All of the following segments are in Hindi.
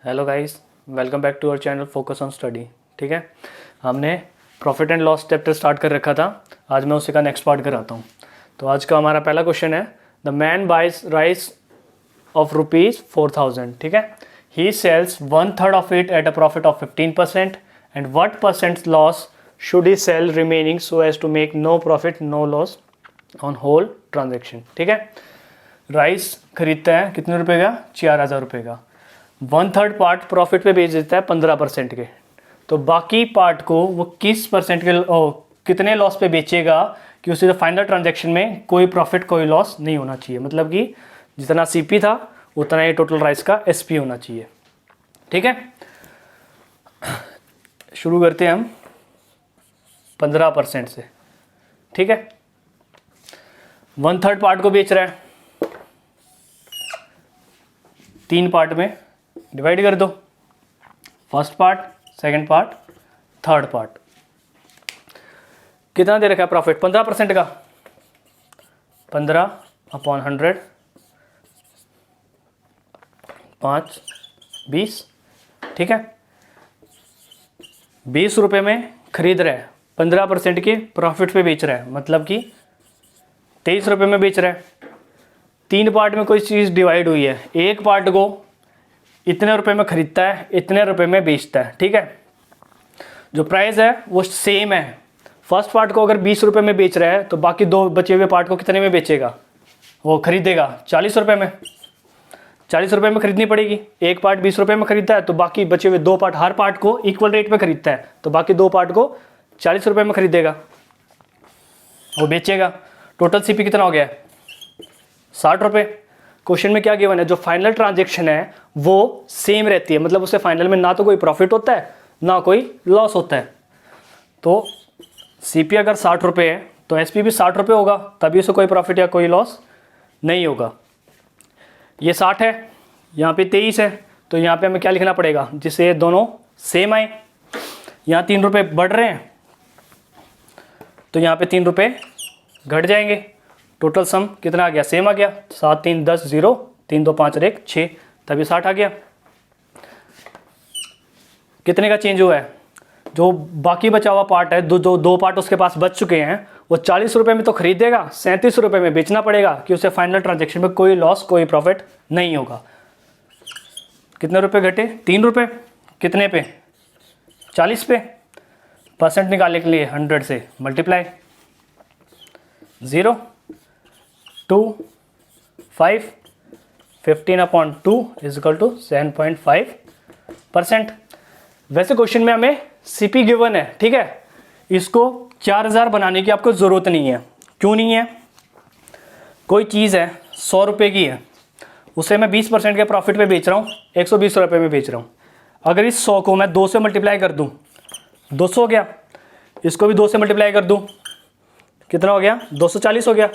Hello guys, welcome back to our channel focus on study. ठीक है, हमने profit and loss chapter start कर रखा था। आज मैं उसी का नेक्स्ट पार्ट कराता हूँ। तो आज का हमारा पहला क्वेश्चन है, the man buys rice of ₹4,000। ठीक है, he sells 1/3 of it at a profit of 15% and what percent loss should he sell remaining so as to make no profit no loss on whole transaction. ठीक है, राइस खरीदता है कितने रुपए का? 4,000 रुपये का। 1/3 पार्ट प्रॉफिट पे बेच देता है 15% के, तो बाकी पार्ट को वो किस परसेंट के कितने लॉस पे बेचेगा कि उसे फाइनल ट्रांजैक्शन में कोई प्रॉफिट कोई लॉस नहीं होना चाहिए। मतलब कि जितना सीपी था उतना ही टोटल राइस का एसपी होना चाहिए। ठीक है, शुरू करते हैं हम 15% से। ठीक है, 1/3 पार्ट को बेच रहा है, 3 पार्ट में डिवाइड कर दो। First part, second part, third part. कितना दे रखा है प्रॉफिट? 15% का। 15/100, 5, 20। ठीक है, 20 रुपये में खरीद रहा है, 15% के प्रॉफिट पे बेच रहा है, मतलब कि 23 रुपये में बेच रहा है। 3 पार्ट में कोई चीज़ डिवाइड हुई है, एक पार्ट को इतने रुपए में खरीदता है, इतने रुपए में बेचता है। ठीक है, जो प्राइस है वो सेम है। फर्स्ट पार्ट को अगर 20 रुपए में बेच रहा है तो बाकी 2 बचे हुए पार्ट को कितने में बेचेगा? वो खरीदेगा 40 रुपए में। 40 रुपए में खरीदनी पड़ेगी। एक पार्ट 20 रुपए में खरीदता है तो बाकी बचे हुए 2 पार्ट, हर पार्ट को इक्वल रेट में खरीदता है तो बाकी 2 पार्ट को 40 रुपए में खरीदेगा, वो बेचेगा। टोटल सीपी कितना हो गया? 60 रुपये। क्वेश्चन में क्या गिवन है? जो फाइनल ट्रांजेक्शन है वो सेम रहती है, मतलब उससे फाइनल में ना तो कोई प्रॉफिट होता है ना कोई लॉस होता है। तो सीपी अगर 60 रुपये है तो एसपी भी 60 रुपये होगा, तभी उसे कोई प्रॉफिट या कोई लॉस नहीं होगा। ये 60 है, यहाँ पे 23 है, तो यहाँ पे हमें क्या लिखना पड़ेगा जिससे दोनों सेम आए। यहाँ 3 रुपये बढ़ रहे हैं तो यहाँ पे 3 रुपये घट जाएंगे। टोटल सम कितना आ गया? सेम आ गया। 7 3 10 0, 3 2 5 और 1 6, तभी 60 आ गया। कितने का चेंज हुआ है? जो बाकी बचा हुआ पार्ट है, जो 2 पार्ट उसके पास बच चुके हैं, वो 40 रुपये में तो खरीदेगा, 37 रुपये में बेचना पड़ेगा कि उसे फाइनल ट्रांजेक्शन में कोई लॉस कोई प्रॉफिट नहीं होगा। कितने रुपए घटे? 3 रुपये। कितने पे? 40 पे। परसेंट निकालने के लिए 100 से मल्टीप्लाई, 0 2 5 15/2 इज इक्वल टू 7.5%। वैसे क्वेश्चन में हमें सीपी गिवन है, ठीक है, इसको 4000 बनाने की आपको ज़रूरत नहीं है। क्यों नहीं है? कोई चीज़ है 100 रुपये की है, उसे मैं 20% के प्रॉफिट पे बेच रहा हूँ, 120 रुपये में बेच रहा हूँ। अगर इस 100 को मैं 2 से मल्टीप्लाई कर दूँ, 200 हो गया। इसको भी 2 से मल्टीप्लाई कर दूँ, कितना हो गया? 240 हो गया।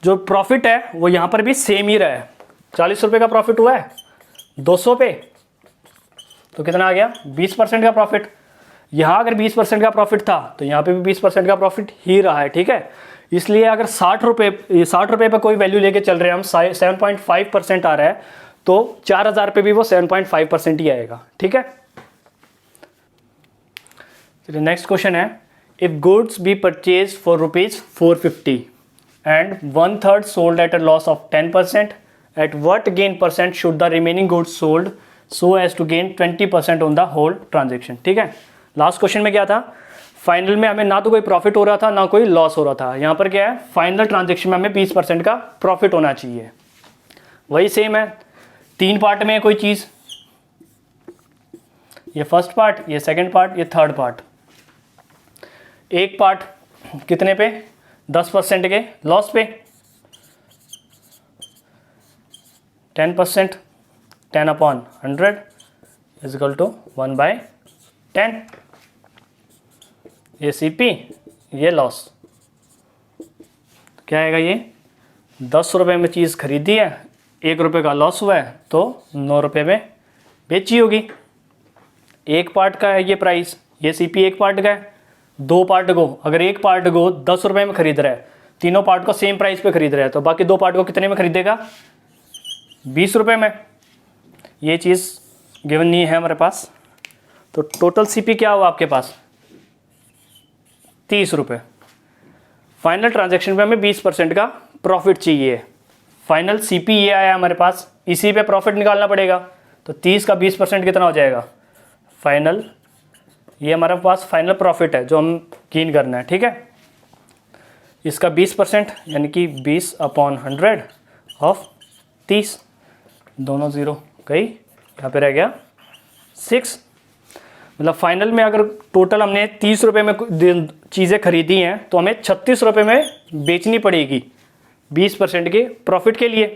जो प्रॉफिट है वो यहाँ पर भी सेम ही रहा है। 40 रुपये का प्रॉफिट हुआ है 200 पे, तो कितना आ गया? 20% का प्रॉफिट। यहाँ अगर 20% का प्रॉफिट था तो यहाँ पे भी 20% का प्रॉफिट ही रहा है। ठीक है, इसलिए अगर 60 रुपये पर कोई वैल्यू लेके चल रहे हैं हम, 7.5% आ रहा है, तो 4000 पे भी वो 7.5% ही आएगा। ठीक है, चलिए नेक्स्ट क्वेश्चन है, if goods B purchase for ₹450 and 1/3 sold at a loss of 10%, at what gain percent should the remaining goods sold so as to gain 20% on the whole transaction। ठीक है, लास्ट क्वेश्चन में क्या था? फाइनल में हमें ना तो कोई प्रॉफिट हो रहा था ना कोई लॉस हो रहा था। यहाँ पर क्या है? फाइनल ट्रांजेक्शन में हमें 20% का प्रॉफिट होना चाहिए। वही सेम है, 3 पार्ट में कोई चीज़, ये फर्स्ट पार्ट, ये सेकेंड पार्ट, ये थर्ड पार्ट। एक पार्ट कितने पे? 10% के लॉस पे, 10%, 10/100 इज इक्वल टू 1/10। ये सीपी, ये लॉस। क्या आएगा? ये 10 रुपये में चीज़ खरीदी है, 1 रुपये का लॉस हुआ है तो 9 रुपये में बेची होगी। एक पार्ट का है ये प्राइस, ये सीपी एक पार्ट का है। 2 पार्ट को, अगर एक पार्ट को 10 रुपये में खरीद रहा है, तीनों पार्ट को सेम प्राइस पे खरीद रहा है, तो बाकी 2 पार्ट को कितने में खरीदेगा? 20 रुपये में। ये चीज़ गिवन नहीं है हमारे पास, तो टोटल सीपी क्या हुआ आपके पास 30 रुपये। फाइनल ट्रांजैक्शन पे हमें 20% का प्रॉफिट चाहिए। फाइनल सीपी ये आया हमारे पास, इसी पे प्रॉफिट निकालना पड़ेगा। तो 30 का 20% कितना हो जाएगा फाइनल, ये हमारे पास फाइनल प्रॉफिट है जो हम गेन करना है, ठीक है। इसका 20% यानी कि 20/100 ऑफ 30, दोनों ज़ीरो गई, यहाँ पे रह गया 6। मतलब फाइनल में अगर टोटल हमने 30 रुपये में चीज़ें खरीदी हैं तो हमें 36 रुपये में बेचनी पड़ेगी 20% के प्रॉफिट के लिए।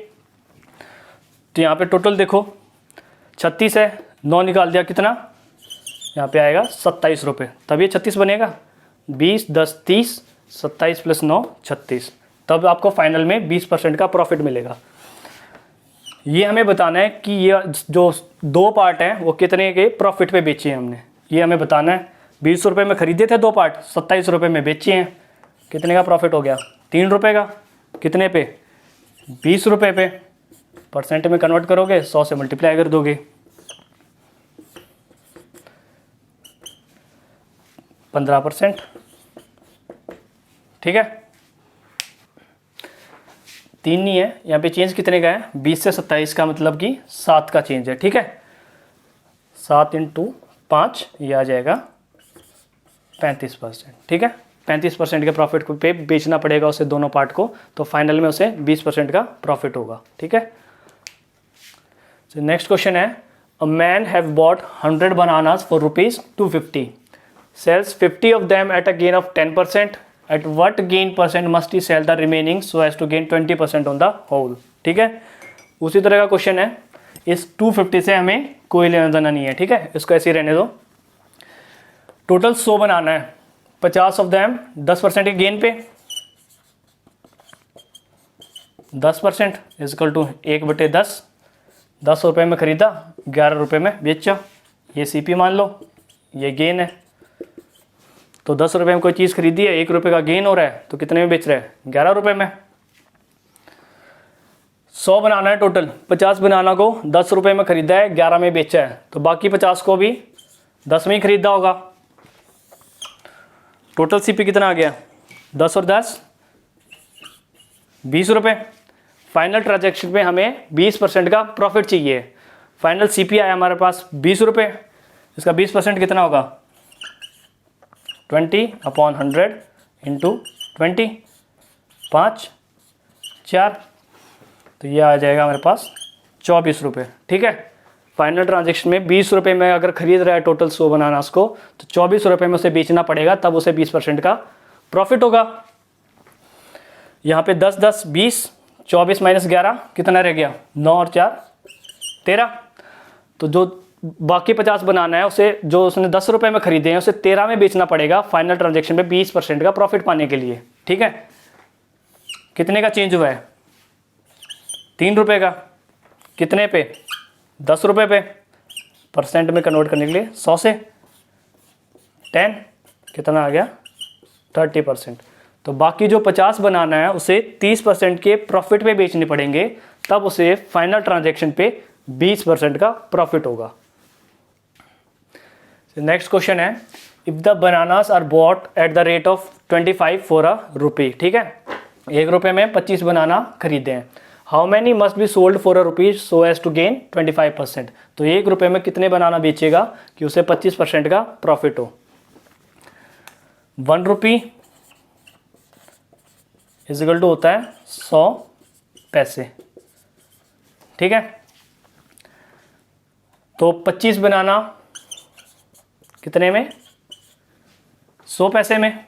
तो यहाँ पे टोटल देखो 36 है, 9 निकाल दिया, कितना यहाँ पे आएगा 27 रुपये, तब ये 36 बनेगा। 20 10 30, 27 + 9 36, तब आपको फाइनल में 20% का प्रॉफिट मिलेगा। ये हमें बताना है कि ये जो 2 पार्ट हैं वो कितने के प्रॉफिट पे बेचे हैं हमने, ये हमें बताना है। 20 रुपये में खरीदे थे 2 पार्ट, 27 रुपये में बेचे हैं, कितने का प्रॉफिट हो गया 3 रुपये का। कितने पे 20 रुपये पे, परसेंट में कन्वर्ट करोगे 100 से मल्टीप्लाई कर दोगे, 15%, ठीक है। 3 नहीं है यहाँ पे, चेंज कितने का है 20 से 27 का, मतलब कि 7 का चेंज है, ठीक है। 7 × 5 ये आ जाएगा 35%, ठीक है। 35% के प्रॉफिट को पे बेचना पड़ेगा उसे दोनों पार्ट को, तो फाइनल में उसे 20% का प्रॉफिट होगा, ठीक है। तो नेक्स्ट क्वेश्चन है, a man have bought 100 bananas for ₹250, sells 50 of them at a gain of 10%, at what gain percent must he sell the remaining so as to gain 20% on the whole, ठीक है। उसी तरह का क्वेश्चन है, इस 250 से हमें कोई लेना देना नहीं है, ठीक है, इसको ऐसे ही रहने दो। टोटल 100 बनाना है, 50 ऑफ दैम 10% के गेन पे, 10% इक्वल टू 1/10, 10 रुपये में खरीदा 11 रुपये में बेचा, ये सीपी मान लो, ये गेन है। तो 10 रुपये में कोई चीज़ खरीदी है, 1 रुपये का गेन हो रहा है, तो कितने में बेच रहे हैं 11 रुपये में। 100 बनाना है टोटल, 50 बनाना को 10 रुपये में खरीदा है, 11 में बेचा है, तो बाकी 50 को भी 10 में ही खरीदा होगा। टोटल सीपी कितना आ गया 10 और 10 20 रुपये। फाइनल ट्रांजैक्शन में हमें 20% का प्रॉफिट चाहिए। फाइनल सीपी आया हमारे पास 20 रुपये, इसका 20% कितना होगा 20/100 × 20, 5 4, तो ये आ जाएगा हमारे पास 24 रुपये, ठीक है। फाइनल ट्रांजैक्शन में 20 रुपये में अगर खरीद रहा है टोटल 100 बनानास को, तो 24 रुपये में उसे बेचना पड़ेगा, तब उसे 20% का प्रॉफिट होगा। यहाँ पे 10 10 20, 24 - 11 कितना रह गया 9 और 4 13। तो जो बाकी 50 बनाना है उसे, जो उसने 10 रुपये में खरीदे हैं उसे 13 में बेचना पड़ेगा फाइनल ट्रांजैक्शन में 20% का प्रॉफिट पाने के लिए, ठीक है। कितने का चेंज हुआ है 3 रुपये का, कितने पे 10 रुपये पे, परसेंट में कन्वर्ट करने के लिए 100 से 10, कितना आ गया 30%। तो बाकी जो 50 बनाना है उसे 30% के प्रॉफिट पे बेचने पड़ेंगे, तब उसे फाइनल ट्रांजैक्शन पे 20% का प्रॉफिट होगा। नेक्स्ट क्वेश्चन है, if the bananas are bought at the rate of 25 for ₹1, ठीक है। 1 रुपये में 25 बनाना खरीदे हैं। How many must be sold for ₹1 so as to gain 25%। तो 1 रुपये में कितने बनाना बेचेगा कि उसे 25% का प्रॉफिट हो। 1 रुपये इक्वल टू होता है 100 पैसे, ठीक है। तो 25 बनाना कितने में 100 पैसे में,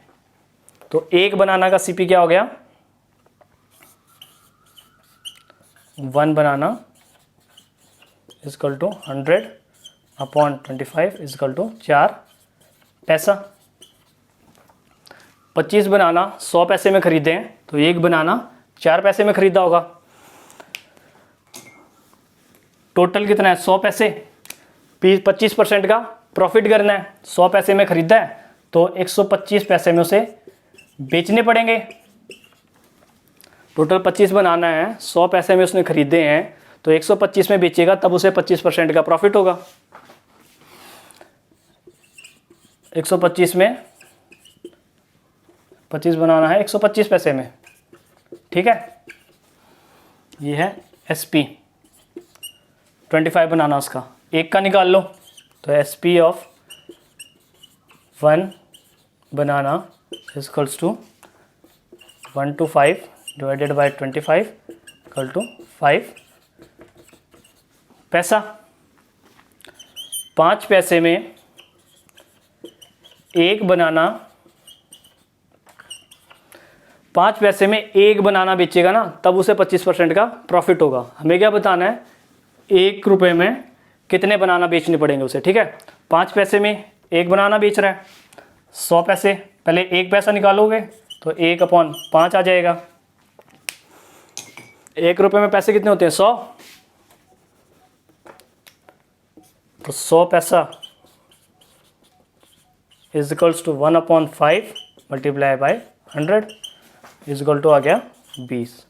तो 1 बनाना का सीपी क्या हो गया 1 बनाना इक्वल टू 100/25 इक्वल टू 4 पैसा। 25 बनाना 100 पैसे में खरीदे हैं, तो 1 बनाना 4 पैसे में खरीदा होगा। टोटल कितना है 100 पैसे, 25% का प्रॉफिट करना है। 100 पैसे में खरीदा है तो 125 पैसे में उसे बेचने पड़ेंगे। टोटल 25 बनाना है, 100 पैसे में उसने खरीदे हैं, तो 125 में बेचेगा, तब उसे 25% का प्रॉफिट होगा। 125 में 25 बनाना है 125 पैसे में, ठीक है। ये है SP 25 बनाना उसका, एक का निकाल लो तो SP of 1 banana equals to 1 to 5 divided by 25 equal to 5 पैसा। 5 पैसे में एक बनाना, 5 पैसे में एक बनाना बेचेगा ना, तब उसे 25% का प्रॉफिट होगा। हमें क्या बताना है, 1 रुपये में कितने बनाना बेचने पड़ेंगे उसे, ठीक है। 5 पैसे में एक बनाना बेच रहा है, 100 पैसे, पहले 1 पैसा निकालोगे तो 1/5 आ जाएगा। 1 रुपये में पैसे कितने होते हैं, 100, तो 100 पैसा is equals to 1/5 multiply by 100 is equal to आ गया 20।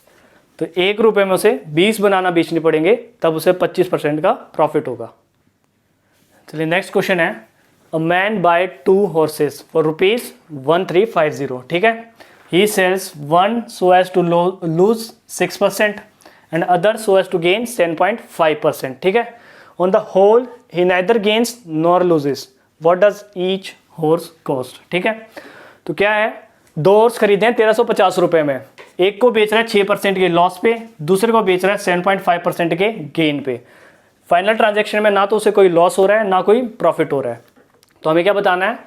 तो 1 रुपये में उसे 20 बनाना बेचने पड़ेंगे, तब उसे 25% का प्रॉफिट होगा। चलिए नेक्स्ट क्वेश्चन है, a man buy 2 horses for ₹1350, ठीक है। He sells 1 so as to lose 6% and other so as to gain 10.5%, ठीक है। On the whole he neither gains nor loses, what does each horse cost, ठीक है। तो क्या है, 2 हॉर्स खरीदे हैं 1350 रुपये में, एक को बेच रहा है 6% के लॉस पे, दूसरे को बेच रहा है 7.5% के गेन पे। फाइनल ट्रांजैक्शन में ना तो उसे कोई लॉस हो रहा है ना कोई प्रॉफिट हो रहा है। तो हमें क्या बताना है,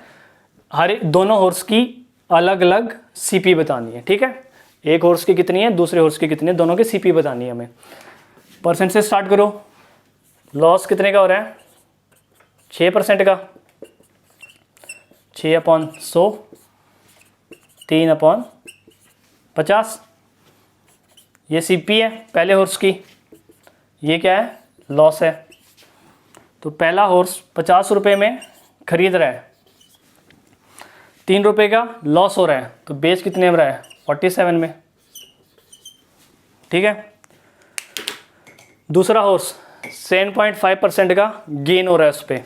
हर दोनों हॉर्स की अलग अलग सीपी बतानी है, ठीक है। एक हॉर्स की कितनी है, दूसरे हॉर्स की कितनी है, दोनों की सीपी बतानी है हमें। परसेंट से स्टार्ट करो, लॉस कितने का हो रहा है, 6% का, 6/100 3/50, ये सीपी है पहले हॉर्स की, ये क्या है, लॉस है। तो पहला हॉर्स 50 रुपये में खरीद रहा है, 3 रुपये का लॉस हो रहा है, तो बेच कितने में रहा है, 47 में, ठीक है। दूसरा हॉर्स 7.5% का गेन हो रहा है उस पर,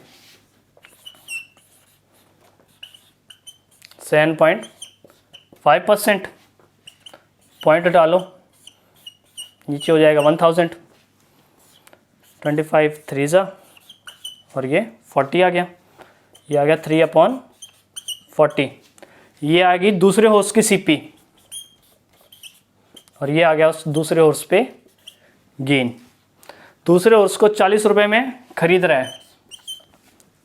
7.5%, पॉइंट डालो, नीचे हो जाएगा 1000, 25 3 और ये 40 आ गया, ये आ गया 3/40, ये आ गई दूसरे हॉर्स की सीपी, और ये आ गया उस दूसरे हॉर्स पे गेन। दूसरे हॉर्स को 40 रुपये में खरीद रहा है,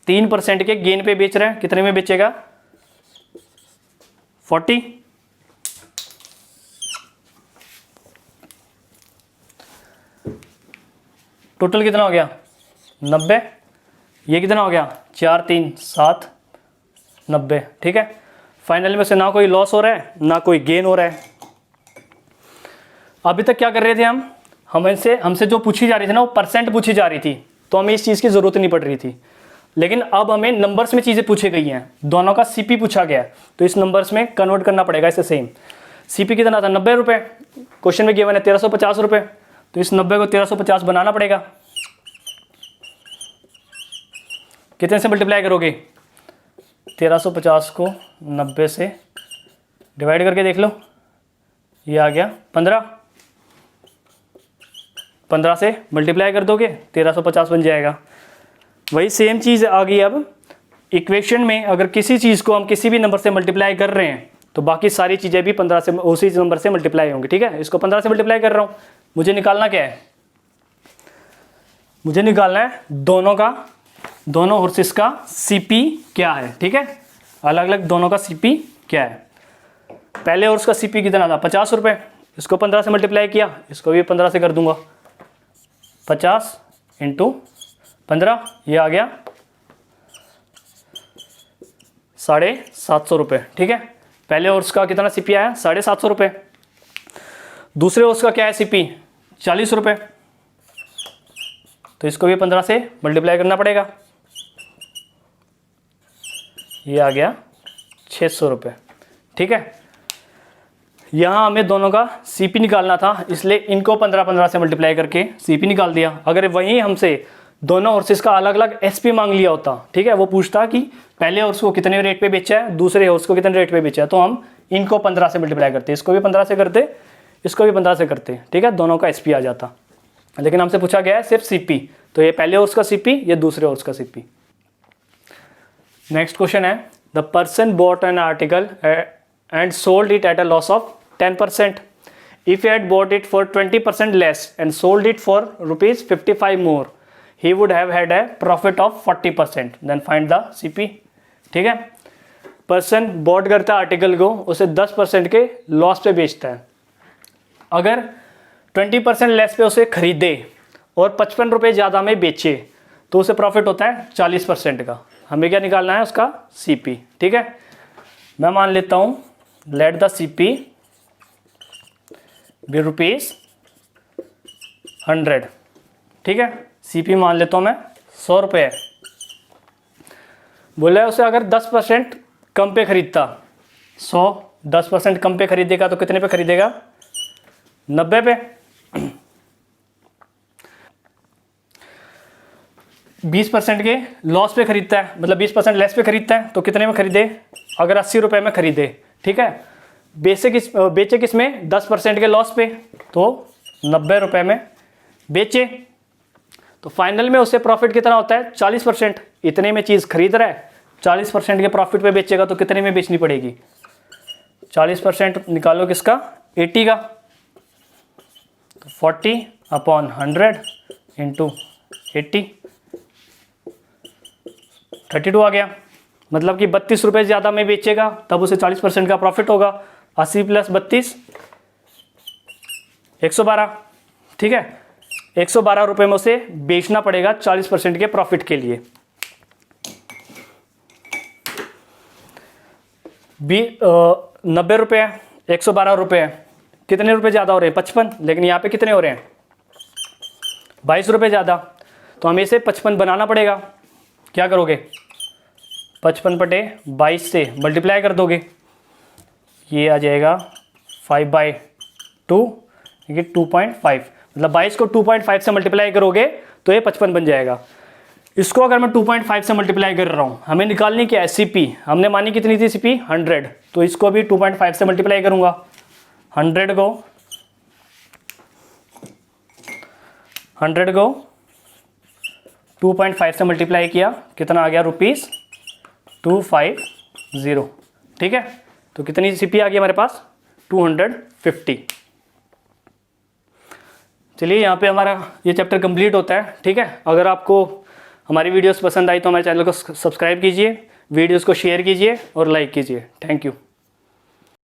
3% के गेन पे बेच रहा है, कितने में बेचेगा, 40। टोटल कितना हो गया, 90। ये कितना हो गया, 4 3 7 90, ठीक है। फाइनल में से ना कोई लॉस हो रहा है ना कोई गेन हो रहा है। अभी तक क्या कर रहे थे हमसे जो पूछी जा रही थी ना, वो परसेंट पूछी जा रही थी, तो हमें इस चीज़ की ज़रूरत नहीं पड़ रही थी। लेकिन अब हमें नंबर्स में चीज़ें पूछी गई हैं, दोनों का सीपी पूछा गया है, तो इस नंबर्स में कन्वर्ट करना पड़ेगा इसे सेम। सीपी कितना था, 90 रुपये, क्वेश्चन में गिवन है 1350 रुपये, तो इस 90 को 1350 बनाना पड़ेगा। कितने से मल्टीप्लाई करोगे, 1350 को 90 से डिवाइड करके देख लो, ये आ गया 15 से मल्टीप्लाई कर दोगे 1350 बन जाएगा। वही सेम चीज़ आ गई। अब इक्वेशन में अगर किसी चीज़ को हम किसी भी नंबर से मल्टीप्लाई कर रहे हैं तो बाकी सारी चीज़ें भी 15 से उसी नंबर से मल्टीप्लाई होंगी, ठीक है। इसको 15 से मल्टीप्लाई कर रहा हूँ, मुझे निकालना क्या है, मुझे निकालना है दोनों हॉर्सेस का सीपी क्या है, ठीक है। अलग अलग दोनों का सीपी क्या है। पहले हॉर्स का सीपी कितना था, 50 रुपये, इसको 15 से मल्टीप्लाई किया, इसको भी 15 से कर दूंगा, 50 × 15, ये आ गया 750 रुपये, ठीक है। पहले हॉर्स का कितना सीपी आया, 750 रुपये। दूसरे हॉर्स का क्या है सीपी, 40 रुपये, तो इसको भी 15 से मल्टीप्लाई करना पड़ेगा, ये आ गया 600 रुपये, ठीक है। यहाँ हमें दोनों का सीपी निकालना था, इसलिए इनको 15 से मल्टीप्लाई करके सीपी निकाल दिया। अगर वहीं हमसे दोनों हॉर्सेस का अलग अलग एसपी मांग लिया होता, ठीक है, वो पूछता कि पहले हॉर्स को कितने रेट पे बेचा है, दूसरे हॉर्स को कितने रेट पे बेचा है, तो हम इनको 15 से मल्टीप्लाई करते, इसको भी 15 से करते, इसको भी 15 से करते, ठीक है, दोनों का एसपी आ जाता। लेकिन हमसे पूछा गया है सिर्फ सीपी, तो ये पहले हॉर्स का सीपी, ये दूसरे हॉर्स का सीपी। नेक्स्ट क्वेश्चन है, the person bot an article and sold it at a loss of 10%. If he had bought it for 20% less and sold it for rupees 55 more, he would have had a profit of 40%. Then find the CP. ठीक है, पर्सन बॉट करता है आर्टिकल को, उसे 10% के लॉस पे बेचता है। अगर 20% लेस पे उसे खरीदे और 55 रुपये ज़्यादा में बेचे तो उसे प्रॉफिट होता है 40% का। हमें क्या निकालना है, उसका CP। ठीक है, मैं मान लेता हूँ लेट द CP भी ₹100। ठीक है, CP मान लेता हूँ मैं 100 रुपये। बोला है उसे अगर 10% कम पे खरीदता, 10% कम पे खरीदेगा तो कितने पे खरीदेगा, 90 पे। 20% के लॉस पे खरीदता है, मतलब 20% लेस पे खरीदता है तो कितने में खरीदे, अगर 80 रुपये में खरीदे, ठीक है, बेचे किस में, 10% के लॉस पे, तो 90 रुपये में बेचे, तो फाइनल में उससे प्रॉफिट कितना होता है, 40%। इतने में चीज़ खरीद रहा है, 40% के प्रॉफिट पे बेचेगा तो कितने में बेचनी पड़ेगी, 40% निकालो किसका, 80 का, तो 40/100 इंटू 80, 32 आ गया। मतलब कि 32 रुपये ज़्यादा में बेचेगा तब उसे 40% का प्रॉफिट होगा। 80 + 32 112। ठीक है, 112 रुपये में उसे बेचना पड़ेगा 40% के प्रॉफिट के लिए। 90 रुपये, 112 रुपये, कितने रुपये ज़्यादा हो रहे हैं, 55, लेकिन यहाँ पे कितने हो रहे हैं, 22 रुपये ज़्यादा, तो हमें इसे 55 बनाना पड़ेगा। क्या करोगे, 55/22 से मल्टीप्लाई कर दोगे, ये आ जाएगा 5/2, ठीक है, 2.5, मतलब 22 को 2.5 से मल्टीप्लाई करोगे तो ये 55 बन जाएगा। इसको अगर मैं 2.5 से मल्टीप्लाई कर रहा हूँ, हमें निकालनी क्या है, CP। हमने मानी कितनी थी CP, 100, तो इसको भी 2.5 से मल्टीप्लाई करूँगा। 100 को 2.5 से मल्टीप्लाई किया, कितना आ गया, ₹250। ठीक है, तो कितनी CP आ गई हमारे पास, 250। चलिए, यहाँ पे हमारा ये चैप्टर कंप्लीट होता है। ठीक है, अगर आपको हमारी वीडियोस पसंद आई तो हमारे चैनल को सब्सक्राइब कीजिए, वीडियोस को शेयर कीजिए और लाइक कीजिए। Thank you.